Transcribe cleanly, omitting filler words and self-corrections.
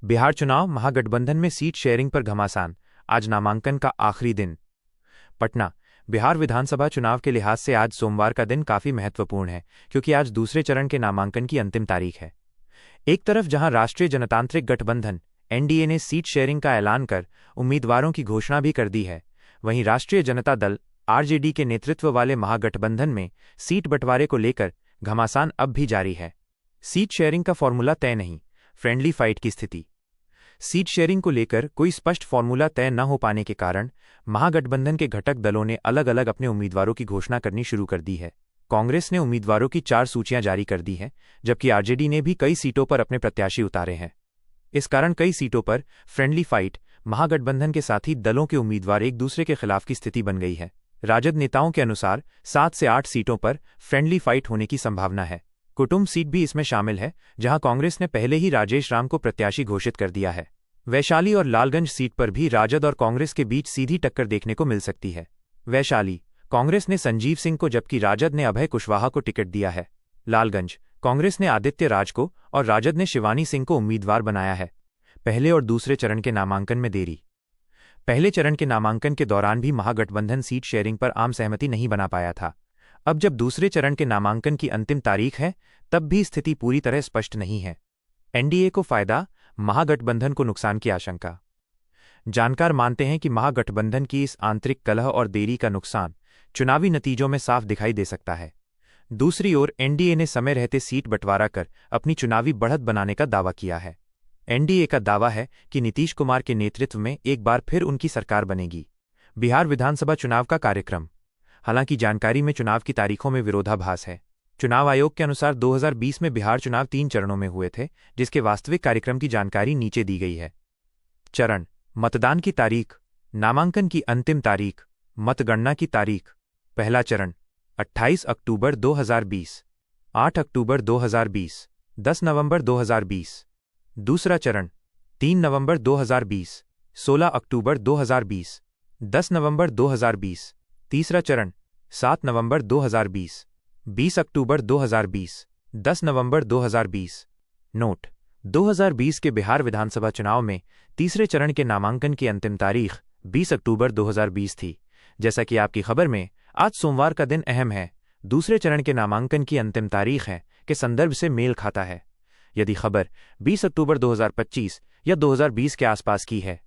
बिहार चुनाव महागठबंधन में seat sharing पर घमासान, आज नामांकन का आखिरी दिन। पटना। बिहार विधानसभा चुनाव के लिहाज से आज सोमवार का दिन काफी महत्वपूर्ण है, क्योंकि आज दूसरे चरण के नामांकन की अंतिम तारीख है। एक तरफ जहां राष्ट्रीय जनतांत्रिक गठबंधन एनडीए ने सीट शेयरिंग का ऐलान कर उम्मीदवारों की घोषणा भी कर दी है, वहीं राष्ट्रीय जनता दल आरजेडी के नेतृत्व वाले महागठबंधन में सीट बंटवारे को लेकर घमासान अब भी जारी है। सीट शेयरिंग का फॉर्मूला तय नहीं, फ्रेंडली फाइट की स्थिति। सीट शेयरिंग को लेकर कोई स्पष्ट फॉर्मूला तय न हो पाने के कारण महागठबंधन के घटक दलों ने अलग अलग अपने उम्मीदवारों की घोषणा करनी शुरू कर दी है। कांग्रेस ने उम्मीदवारों की 4 सूचियां जारी कर दी हैं, जबकि आरजेडी ने भी कई सीटों पर अपने प्रत्याशी उतारे हैं। इस कारण कई सीटों पर फ्रेंडली फाइट, महागठबंधन के साथी दलों के उम्मीदवार एक दूसरे के खिलाफ की स्थिति बन गई है। राजद नेताओं के अनुसार 7 से 8 सीटों पर फ्रेंडली फाइट होने की संभावना है। कुटुंब सीट भी इसमें शामिल है, जहां कांग्रेस ने पहले ही राजेश राम को प्रत्याशी घोषित कर दिया है। वैशाली और लालगंज सीट पर भी राजद और कांग्रेस के बीच सीधी टक्कर देखने को मिल सकती है। वैशाली, कांग्रेस ने संजीव सिंह को जबकि राजद ने अभय कुशवाहा को टिकट दिया है। लालगंज, कांग्रेस ने आदित्य राज को और राजद ने शिवानी सिंह को उम्मीदवार बनाया है। पहले और दूसरे चरण के नामांकन में देरी। पहले चरण के नामांकन के दौरान भी महागठबंधन सीट शेयरिंग पर आम सहमति नहीं बना पाया था। अब जब दूसरे चरण के नामांकन की अंतिम तारीख है, तब भी स्थिति पूरी तरह स्पष्ट नहीं है। एनडीए को फायदा, महागठबंधन को नुकसान की आशंका। जानकार मानते हैं कि महागठबंधन की इस आंतरिक कलह और देरी का नुकसान चुनावी नतीजों में साफ दिखाई दे सकता है। दूसरी ओर एनडीए ने समय रहते सीट बंटवारा कर अपनी चुनावी बढ़त बनाने का दावा किया है। एनडीए का दावा है कि नीतीश कुमार के नेतृत्व में एक बार फिर उनकी सरकार बनेगी। बिहार विधानसभा चुनाव का कार्यक्रम। हालांकि जानकारी में चुनाव की तारीखों में विरोधाभास है। चुनाव आयोग के अनुसार 2020 में बिहार चुनाव 3 चरणों में हुए थे, जिसके वास्तविक कार्यक्रम की जानकारी नीचे दी गई है। चरण, मतदान की तारीख, नामांकन की अंतिम तारीख, मतगणना की तारीख। पहला चरण 28 अक्टूबर 2020, 8 अक्टूबर 2020, 10 नवंबर 2020। दूसरा चरण 3 नवंबर 2020, 16 अक्टूबर 2020, 10 नवंबर 2020। तीसरा चरण 7 नवंबर 2020, 20 अक्टूबर 2020, 10 नवंबर 2020। नोट: 2020 के बिहार विधानसभा चुनाव में तीसरे चरण के नामांकन की अंतिम तारीख 20 अक्टूबर 2020 थी। जैसा कि आपकी खबर में आज सोमवार का दिन अहम है, दूसरे चरण के नामांकन की अंतिम तारीख है के संदर्भ से मेल खाता है। यदि खबर 20 अक्टूबर 2025 या 2020 के आसपास की है,